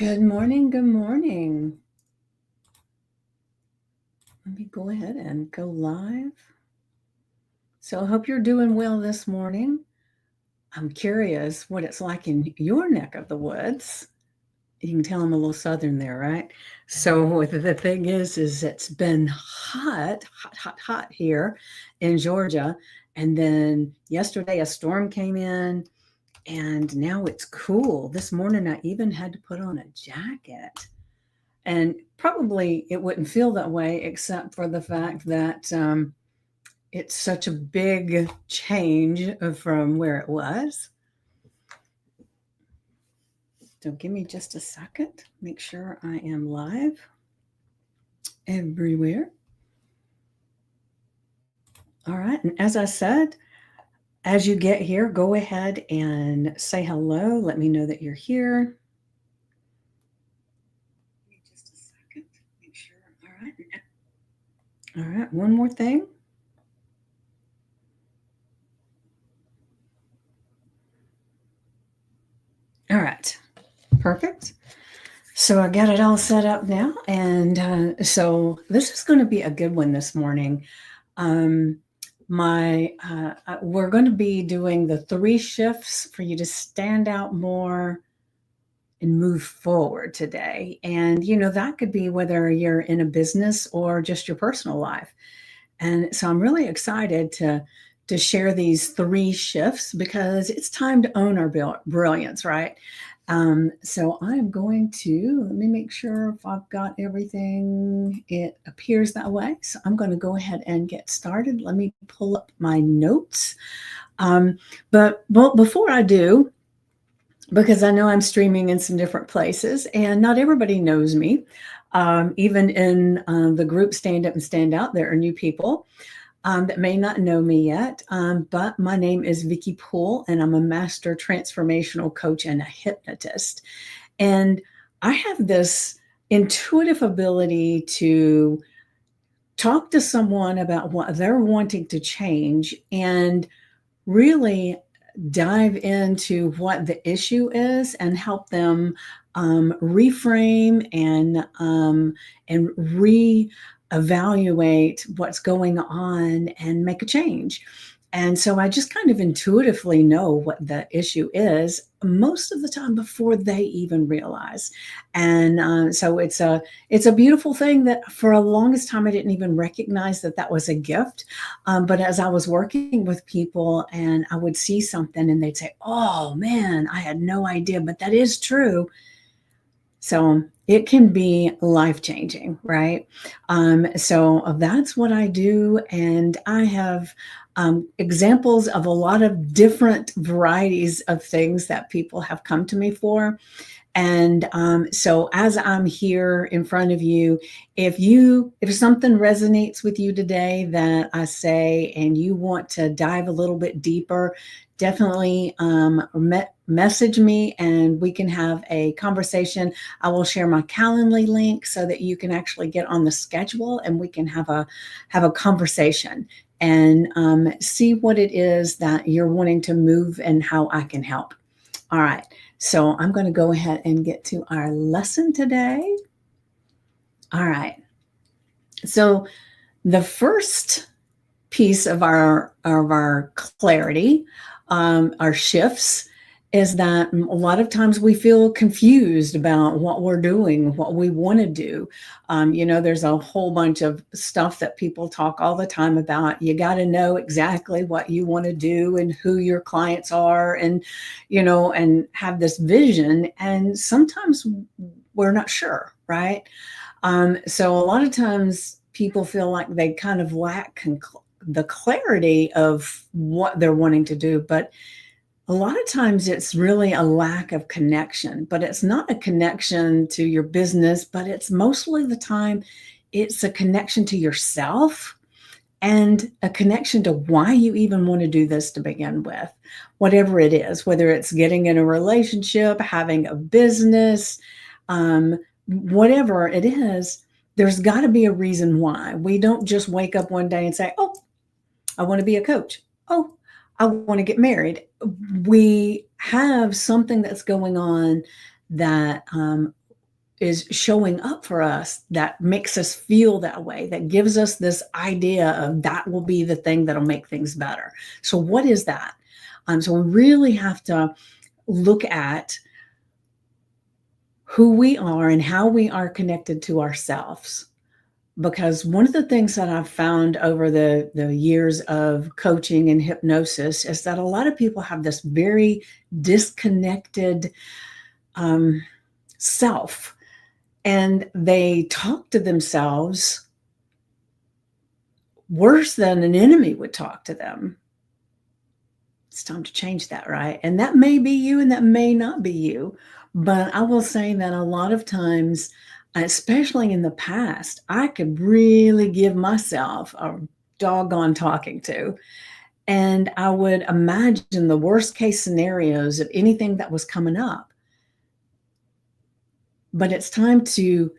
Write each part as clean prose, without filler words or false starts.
Good morning. Good morning. Let me go ahead and go live. So I hope you're doing well this morning. I'm curious what it's like in your neck of the woods. You can tell I'm a little southern there, right? So the thing is it's been hot here in Georgia. And then yesterday a storm came in and now it's cool. This morning I even had to put on a jacket. And probably it wouldn't feel that way except for the fact that it's such a big change from where it was. So give me just a second. Make sure I am live everywhere. All right. And as I said, as you get here, go ahead and say hello. Let me know that you're here. Just a second. Make sure. All right. All right. One more thing. All right. Perfect. So I got it all set up now. And so this is going to be a good one this morning. We're going to be doing the 3 shifts for you to stand out more and move forward today. And, that could be whether you're in a business or just your personal life. And so I'm really excited to share these 3 shifts because it's time to own our brilliance, right? So I'm going to, let me make sure if I've got everything, it appears that way. So I'm going to go ahead and get started. Let me pull up my notes. But before I do, because I know I'm streaming in some different places and not everybody knows me. Even in the group Stand Up and Stand Out, there are new people that may not know me yet, but my name is Vicki Poole, and I'm a master transformational coach and a hypnotist. And I have this intuitive ability to talk to someone about what they're wanting to change and really dive into what the issue is and help them reframe and re-evaluate what's going on and make a change. And so I just kind of intuitively know what the issue is most of the time before they even realize. And so it's a beautiful thing that for a longest time I didn't even recognize that was a gift. But as I was working with people and I would see something and they'd say, "Oh man, I had no idea, but that is true." So it can be life-changing, right? So that's what I do. And I have examples of a lot of different varieties of things that people have come to me for. And so as I'm here in front of you, if something resonates with you today that I say and you want to dive a little bit deeper, definitely message me and we can have a conversation. I will share my Calendly link so that you can actually get on the schedule and we can have a conversation and see what it is that you're wanting to move and how I can help. All right. So I'm going to go ahead and get to our lesson today. All right. So the first piece of our clarity, our shifts, is that a lot of times we feel confused about what we're doing, what we want to do. There's a whole bunch of stuff that people talk all the time about. You got to know exactly what you want to do and who your clients are and have this vision. And sometimes we're not sure, right? So a lot of times people feel like they kind of lack the clarity of what they're wanting to do. But a lot of times it's really a lack of connection, but it's not a connection to your business, but it's mostly the time it's a connection to yourself and a connection to why you even want to do this to begin with, whatever it is, whether it's getting in a relationship, having a business, whatever it is, there's got to be a reason why. We don't just wake up one day and say, "Oh, I want to be a coach. Oh, I want to get married." We have something that's going on that is showing up for us that makes us feel that way, that gives us this idea of that will be the thing that'll make things better. So what is that? So we really have to look at who we are and how we are connected to ourselves. Because one of the things that I've found over the years of coaching and hypnosis is that a lot of people have this very disconnected self, and they talk to themselves worse than an enemy would talk to them. It's time to change that, right? And that may be you and that may not be you. But I will say that a lot of times, especially in the past, I could really give myself a doggone talking to. And I would imagine the worst case scenarios of anything that was coming up. But it's time to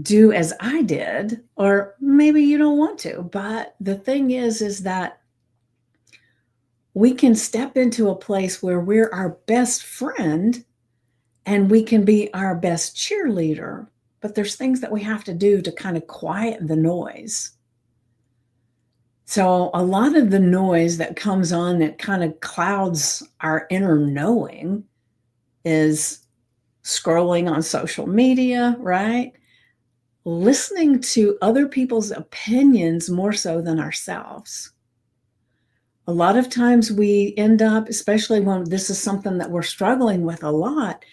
do as I did, or maybe you don't want to. But the thing is that we can step into a place where we're our best friend and we can be our best cheerleader. But there's things that we have to do to kind of quiet the noise. So a lot of the noise that comes on that kind of clouds our inner knowing is scrolling on social media, right? Listening to other people's opinions more so than ourselves. A lot of times we end up, especially when this is something that we're struggling with a lot,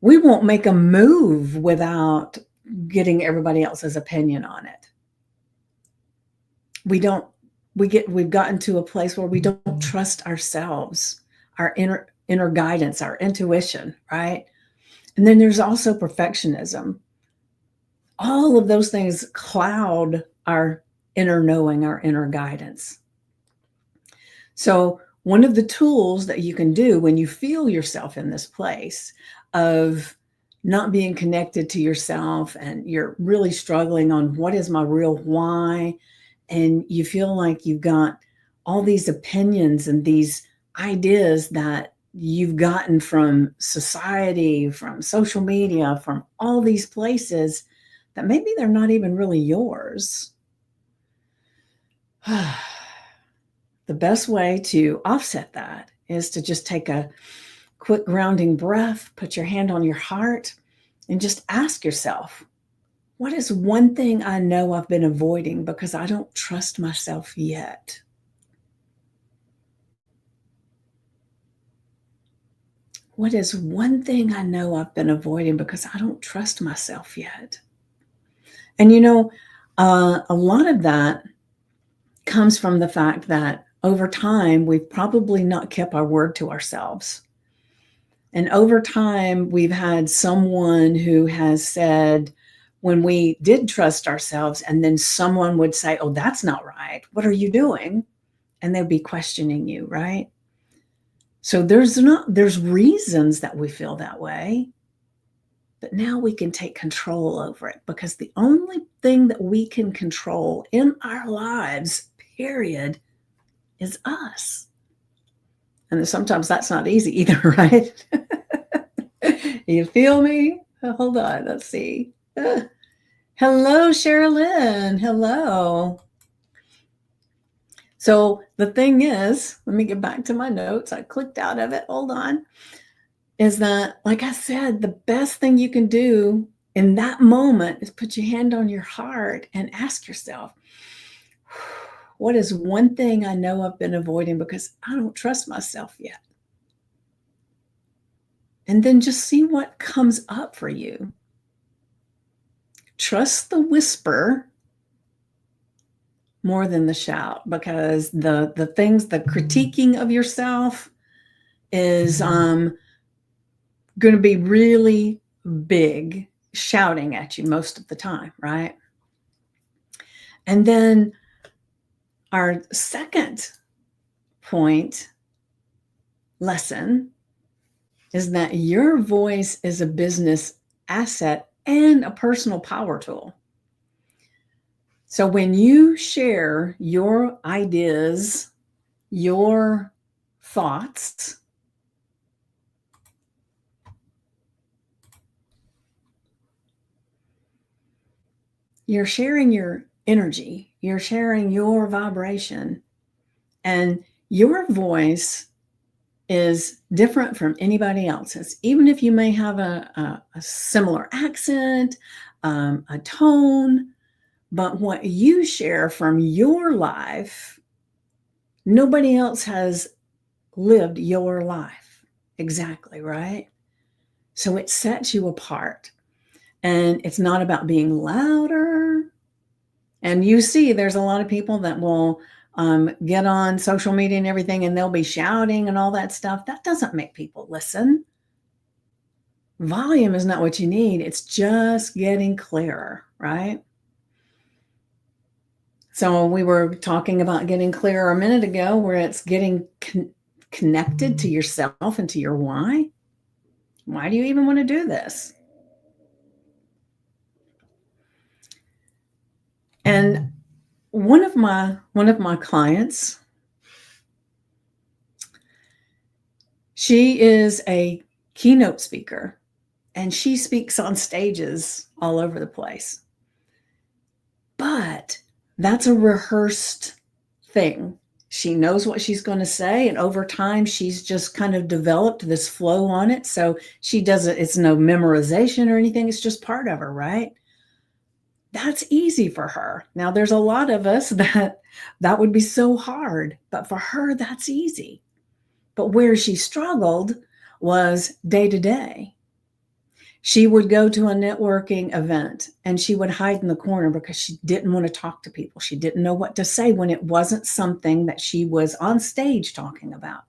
we won't make a move without getting everybody else's opinion on it. We've gotten to a place where we don't trust ourselves, our inner guidance, our intuition, right? And then there's also perfectionism. All of those things cloud our inner knowing, our inner guidance. So one of the tools that you can do when you feel yourself in this place of not being connected to yourself and you're really struggling on what is my real why, and you feel like you've got all these opinions and these ideas that you've gotten from society, from social media, from all these places that maybe they're not even really yours. The best way to offset that is to just take a quick grounding breath, put your hand on your heart, and just ask yourself, what is one thing I know I've been avoiding because I don't trust myself yet? What is one thing I know I've been avoiding because I don't trust myself yet? And a lot of that comes from the fact that over time, we've probably not kept our word to ourselves. And over time, we've had someone who has said, when we did trust ourselves, and then someone would say, oh, that's not right. What are you doing? And they'd be questioning you, right? So there's reasons that we feel that way, but now we can take control over it, because the only thing that we can control in our lives, period, is us. And sometimes that's not easy either, right? You feel me? Hold on, let's see. Hello, Sherilyn. Hello. So the thing is, let me get back to my notes. I clicked out of it. Hold on. Is that, like I said, the best thing you can do in that moment is put your hand on your heart and ask yourself, what is one thing I know I've been avoiding because I don't trust myself yet? And then just see what comes up for you. Trust the whisper more than the shout, because the things, the critiquing of yourself is going to be really big, shouting at you most of the time, right? And then our second point lesson is that your voice is a business asset and a personal power tool. So when you share your ideas, your thoughts, you're sharing your energy, you're sharing your vibration, and your voice is different from anybody else's. Even if you may have a similar accent, a tone, but what you share from your life, nobody else has lived your life exactly, right? So it sets you apart. And it's not about being louder. And you see, there's a lot of people that will get on social media and everything, and they'll be shouting and all that stuff. That doesn't make people listen. Volume is not what you need. It's just getting clearer, right? So we were talking about getting clearer a minute ago, where it's getting connected to yourself and to your why. Why do you even want to do this? And one of my clients, she is a keynote speaker, and she speaks on stages all over the place. But that's a rehearsed thing. She knows what she's going to say, and over time she's just kind of developed this flow on it. So she doesn't, it's no memorization or anything, it's just part of her, right? That's easy for her. Now there's a lot of us that would be so hard, but for her that's easy. But where she struggled was day to day. She would go to a networking event and she would hide in the corner because she didn't want to talk to people. She didn't know what to say when it wasn't something that she was on stage talking about.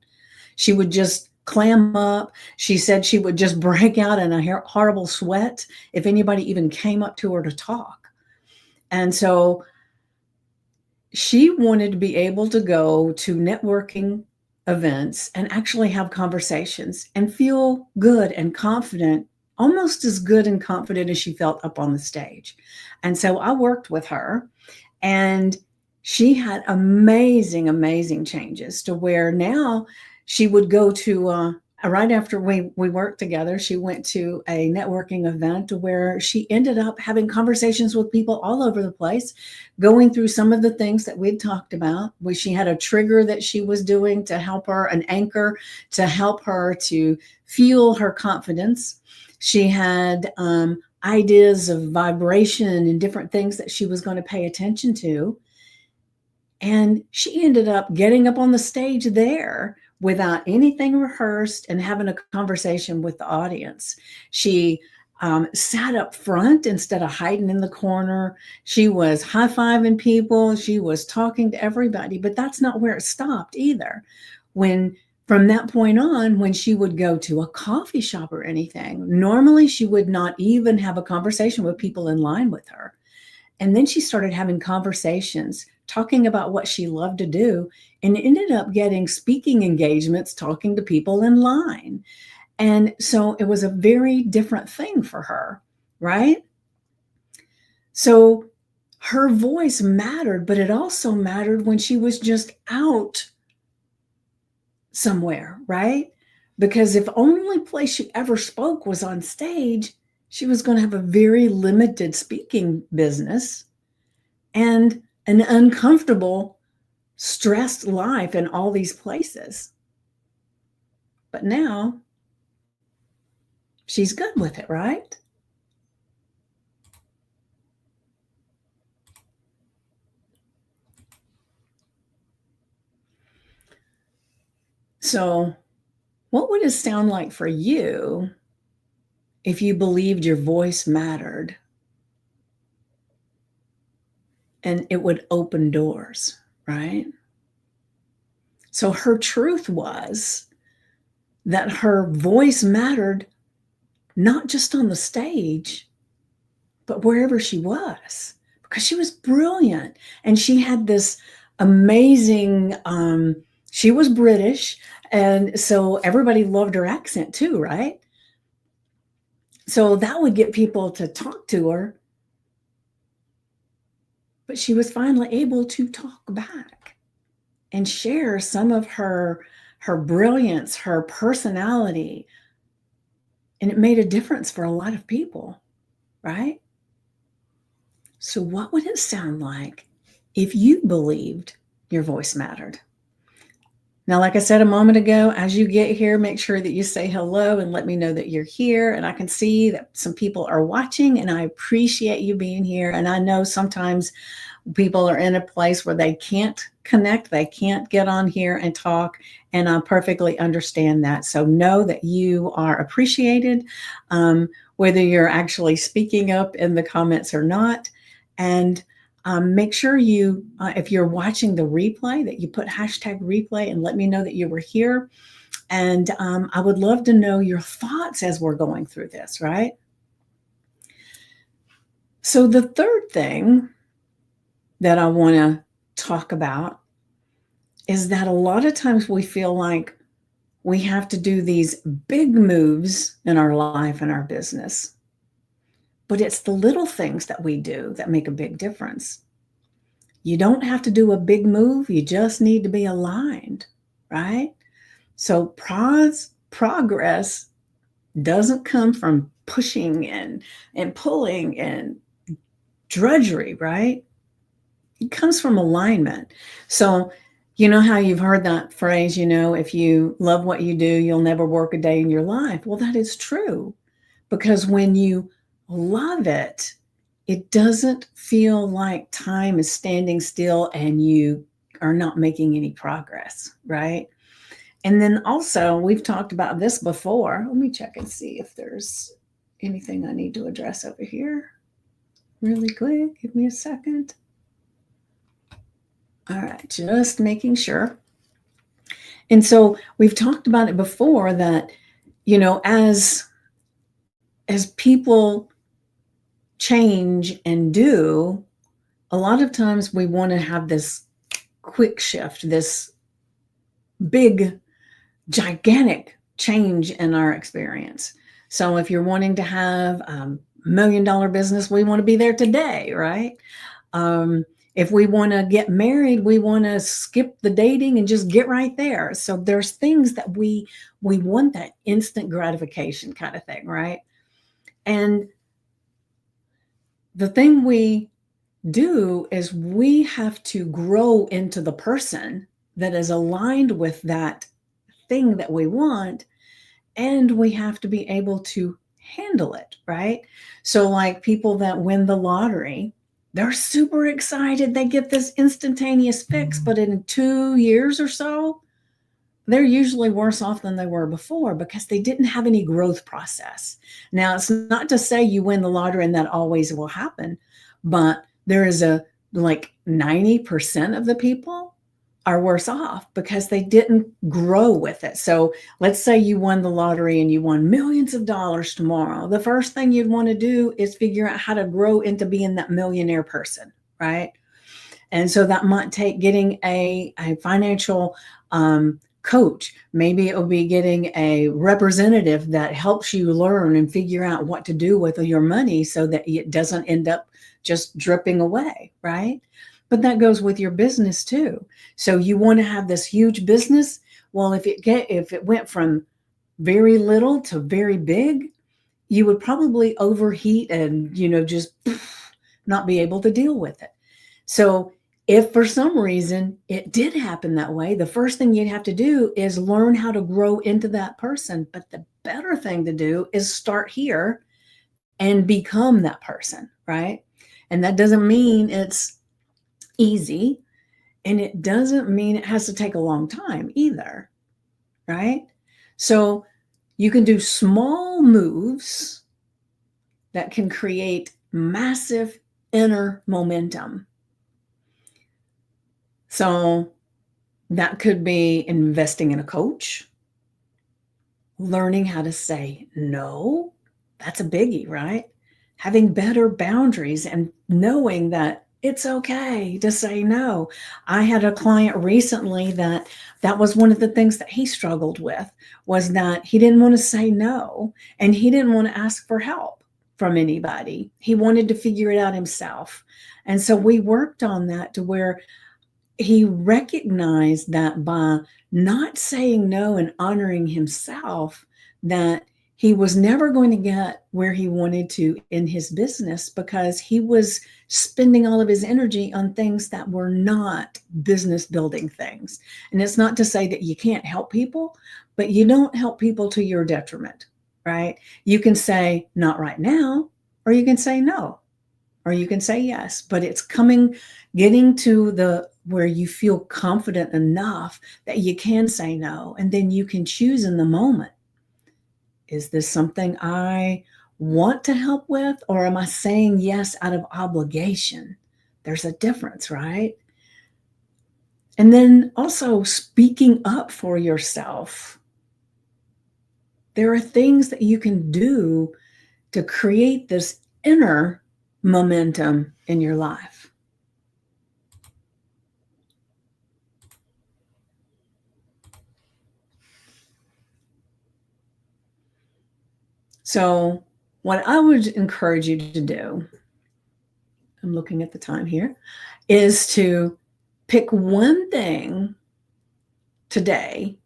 She would just clam up. She said she would just break out in a horrible sweat if anybody even came up to her to talk. And so she wanted to be able to go to networking events and actually have conversations and feel good and confident, almost as good and confident as she felt up on the stage. And so I worked with her, and she had amazing, amazing changes to where now she would go to, right after we worked together, she went to a networking event where she ended up having conversations with people all over the place, going through some of the things that we'd talked about, where she had a trigger that she was doing to help her, an anchor to help her to fuel her confidence. She had ideas of vibration and different things that she was going to pay attention to. And she ended up getting up on the stage there without anything rehearsed and having a conversation with the audience. She sat up front instead of hiding in the corner. She was high-fiving people. She was talking to everybody, but that's not where it stopped either. From that point on, when she would go to a coffee shop or anything, normally she would not even have a conversation with people in line with her. And then she started having conversations, talking about what she loved to do, and ended up getting speaking engagements, talking to people in line. And so it was a very different thing for her, right? So her voice mattered, but it also mattered when she was just out somewhere, right? Because if only place she ever spoke was on stage, she was going to have a very limited speaking business and an uncomfortable, stressed life in all these places. But now she's good with it, right? So, what would it sound like for you if you believed your voice mattered and it would open doors, right? So, her truth was that her voice mattered not just on the stage, but wherever she was, because she was brilliant. And she had this amazing, she was British. And so everybody loved her accent too, right? So that would get people to talk to her. But she was finally able to talk back and share some of her brilliance, her personality. And it made a difference for a lot of people, right? So, what would it sound like if you believed your voice mattered? Now, like I said a moment ago, as you get here, make sure that you say hello and let me know that you're here. And I can see that some people are watching, and I appreciate you being here. And I know sometimes people are in a place where they can't connect, they can't get on here and talk, and I perfectly understand that. So know that you are appreciated, whether you're actually speaking up in the comments or not. And make sure you, if you're watching the replay, that you put hashtag replay and let me know that you were here. And I would love to know your thoughts as we're going through this, right? So the third thing that I want to talk about is that a lot of times we feel like we have to do these big moves in our life and our business. But it's the little things that we do that make a big difference. You don't have to do a big move, you just need to be aligned, right? So progress doesn't come from pushing and pulling and drudgery, right? It comes from alignment. So, you know how you've heard that phrase, if you love what you do, you'll never work a day in your life. Well, that is true, because when you love it, it doesn't feel like time is standing still and you are not making any progress, right? And then also, we've talked about this before. Let me check and see if there's anything I need to address over here really quick. Give me a second. All right, just making sure. And so we've talked about it before that, as people change and do, a lot of times we want to have this quick shift, this big, gigantic change in our experience. So if you're wanting to have $1 million business, we want to be there today, right? If we want to get married, we want to skip the dating and just get right there. So there's things that we want, that instant gratification kind of thing, right? And the thing we do is we have to grow into the person that is aligned with that thing that we want, and we have to be able to handle it, right? So like people that win the lottery, they're super excited. They get this instantaneous fix, but in 2 years or so, they're usually worse off than they were before because they didn't have any growth process. Now, it's not to say you win the lottery and that always will happen, but there is like 90% of the people are worse off because they didn't grow with it. So let's say you won the lottery and you won millions of dollars tomorrow. The first thing you'd want to do is figure out how to grow into being that millionaire person, right? And so that might take getting a financial coach. Maybe it will be getting a representative that helps you learn and figure out what to do with your money so that it doesn't end up just dripping away, right? But that goes with your business too. So you want to have this huge business. Well, if it went from very little to very big, you would probably overheat and just not be able to deal with it. So if for some reason it did happen that way, the first thing you'd have to do is learn how to grow into that person. But the better thing to do is start here and become that person, right? And that doesn't mean it's easy, and it doesn't mean it has to take a long time either, right? So you can do small moves that can create massive inner momentum. So that could be investing in a coach, learning how to say no. That's a biggie, right? Having better boundaries and knowing that it's okay to say no. I had a client recently that was one of the things that he struggled with, was that he didn't want to say no, and he didn't want to ask for help from anybody. He wanted to figure it out himself. And so we worked on that to where he recognized that by not saying no and honoring himself, that he was never going to get where he wanted to in his business because he was spending all of his energy on things that were not business building things. And it's not to say that you can't help people, but you don't help people to your detriment, right? You can say, not right now, or you can say no, or you can say yes, but it's getting to the where you feel confident enough that you can say no, and then you can choose in the moment. Is this something I want to help with, or am I saying yes out of obligation? There's a difference, right? And then also speaking up for yourself. There are things that you can do to create this inner momentum in your life. So, what I would encourage you to do, I'm looking at the time here, is to pick one thing today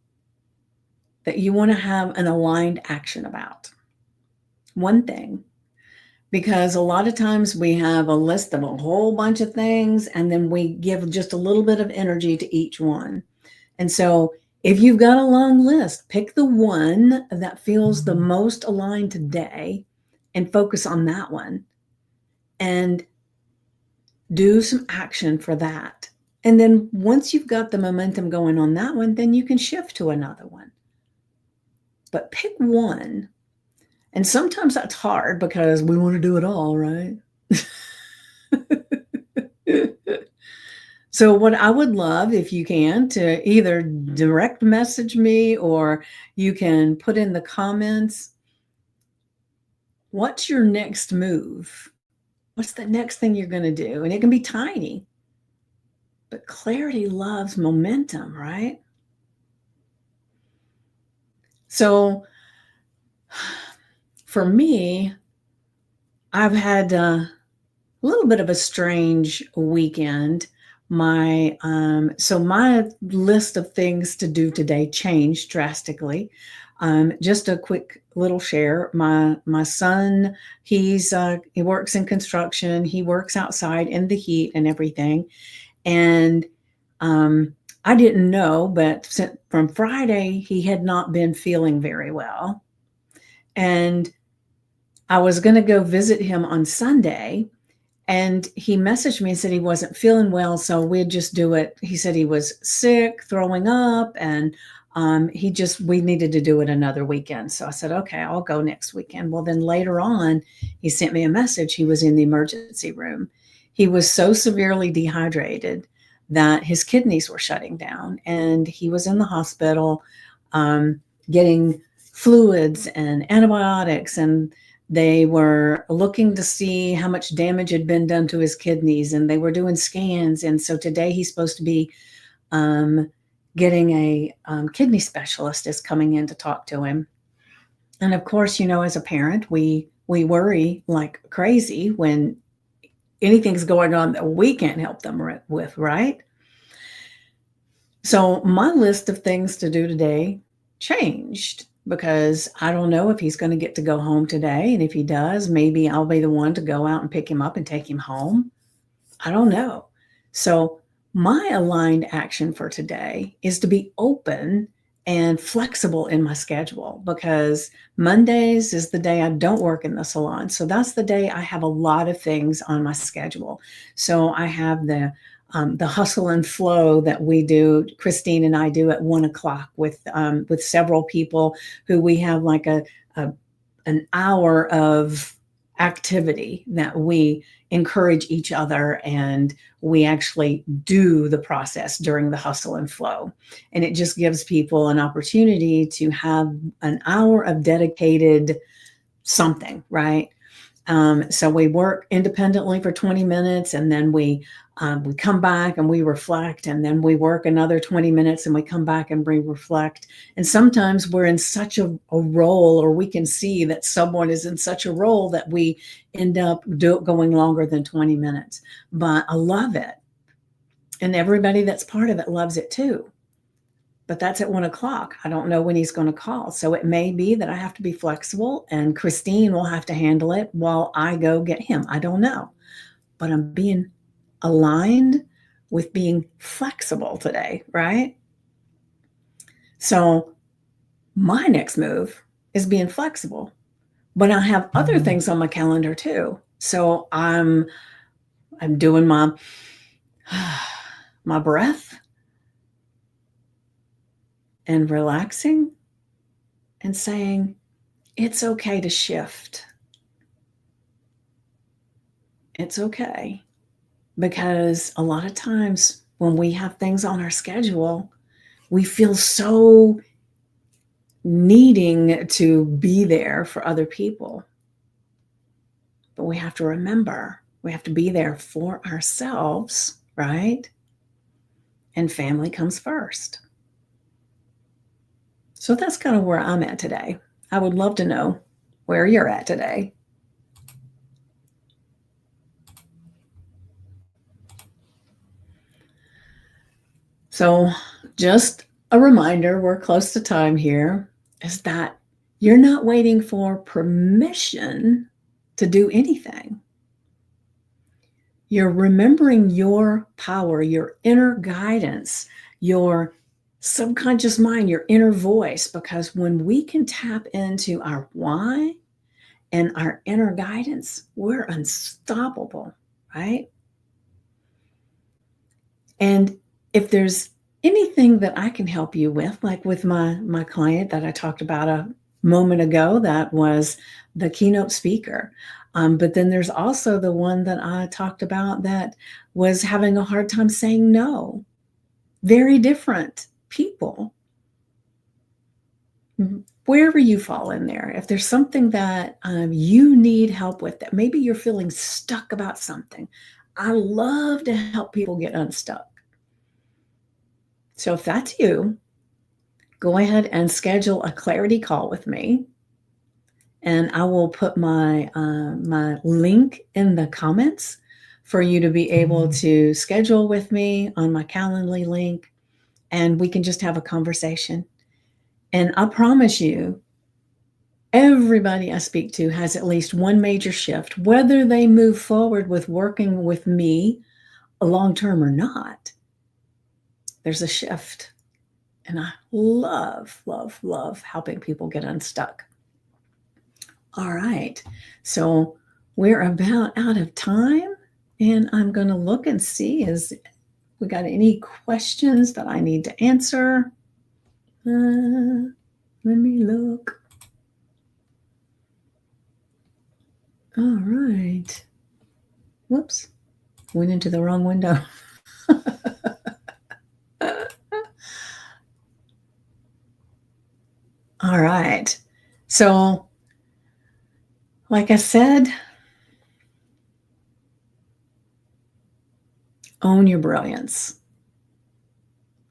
that you want to have an aligned action about. One thing. Because a lot of times we have a list of a whole bunch of things, and then we give just a little bit of energy to each one. And so if you've got a long list, pick the one that feels the most aligned today and focus on that one and do some action for that. And then once you've got the momentum going on that one, then you can shift to another one. But pick one. And sometimes that's hard because we want to do it all, right? So what I would love, if you can, to either direct message me or you can put in the comments, what's your next move? What's the next thing you're going to do? And it can be tiny, but clarity loves momentum, right? So for me, I've had a little bit of a strange weekend. My list of things to do today changed drastically. Just a quick little share. My son, he works in construction. He works outside in the heat and everything. And I didn't know, but from Friday, he had not been feeling very well. And I was going to go visit him on Sunday. And he messaged me and said he wasn't feeling well, so we'd just do it. He said he was sick, throwing up, and we needed to do it another weekend. So I said, okay, I'll go next weekend. Well, then later on, he sent me a message. He was in the emergency room. He was so severely dehydrated that his kidneys were shutting down, and he was in the hospital getting fluids and antibiotics, and they were looking to see how much damage had been done to his kidneys, and they were doing scans. And so today he's supposed to be getting a kidney specialist is coming in to talk to him. And of course, as a parent, we worry like crazy when anything's going on that we can't help them with, right? So my list of things to do today changed because I don't know if he's going to get to go home today. And if he does, maybe I'll be the one to go out and pick him up and take him home. I don't know. So my aligned action for today is to be open and flexible in my schedule, because Mondays is the day I don't work in the salon. So that's the day I have a lot of things on my schedule. So I have the hustle and flow that we do, Christine and I do at 1:00 with several people who we have like an hour of activity that we encourage each other, and we actually do the process during the hustle and flow. And it just gives people an opportunity to have an hour of dedicated something, right? So we work independently for 20 minutes, and then we come back and we reflect, and then we work another 20 minutes and we come back and we reflect. And sometimes we're in such a role, or we can see that someone is in such a role that we end up going longer than 20 minutes. But I love it. And everybody that's part of it loves it too. but that's at 1 o'clock. I don't know when he's going to call. So it may be that I have to be flexible and Christine will have to handle it while I go get him. I don't know. But I'm being aligned with being flexible today, right? So my next move is being flexible, but I have other things on my calendar too. So I'm doing my my breath and relaxing and saying, it's okay to shift. It's okay. Because a lot of times when we have things on our schedule, we feel so needing to be there for other people. But we have to remember, we have to be there for ourselves, right? And family comes first. So that's kind of where I'm at today. I would love to know where you're at today. So just a reminder, we're close to time here, is that you're not waiting for permission to do anything. You're remembering your power, your inner guidance, your subconscious mind, your inner voice, because when we can tap into our why and our inner guidance, we're unstoppable, right? And if there's anything that I can help you with, like with my client that I talked about a moment ago, that was the keynote speaker. But then there's also the one that I talked about that was having a hard time saying no. Very different people. Wherever you fall in there, if there's something that you need help with, that maybe you're feeling stuck about something, I love to help people get unstuck. So if that's you, go ahead and schedule a clarity call with me. And I will put my my link in the comments for you to be able to schedule with me on my Calendly link, and we can just have a conversation. And I promise you, everybody I speak to has at least one major shift, whether they move forward with working with me long term or not. There's a shift. And I love, love, love helping people get unstuck. All right. So we're about out of time. And I'm going to look and see if we got any questions that I need to answer. Let me look. All right. Whoops. Went into the wrong window. All right. So, like I said, own your brilliance.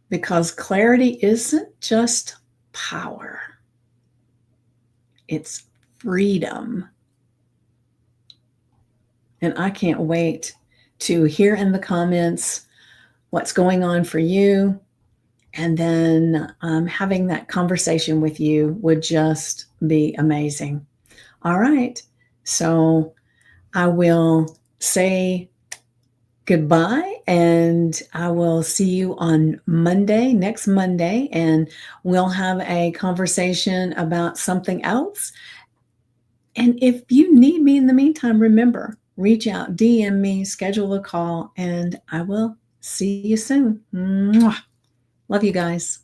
Because clarity isn't just power, it's freedom. And I can't wait to hear in the comments what's going on for you. And then having that conversation with you would just be amazing. All right. So I will say goodbye, and I will see you on Monday, next Monday, and we'll have a conversation about something else. And if you need me in the meantime, remember, reach out, DM me, schedule a call, and I will see you soon. Mwah. Love you guys.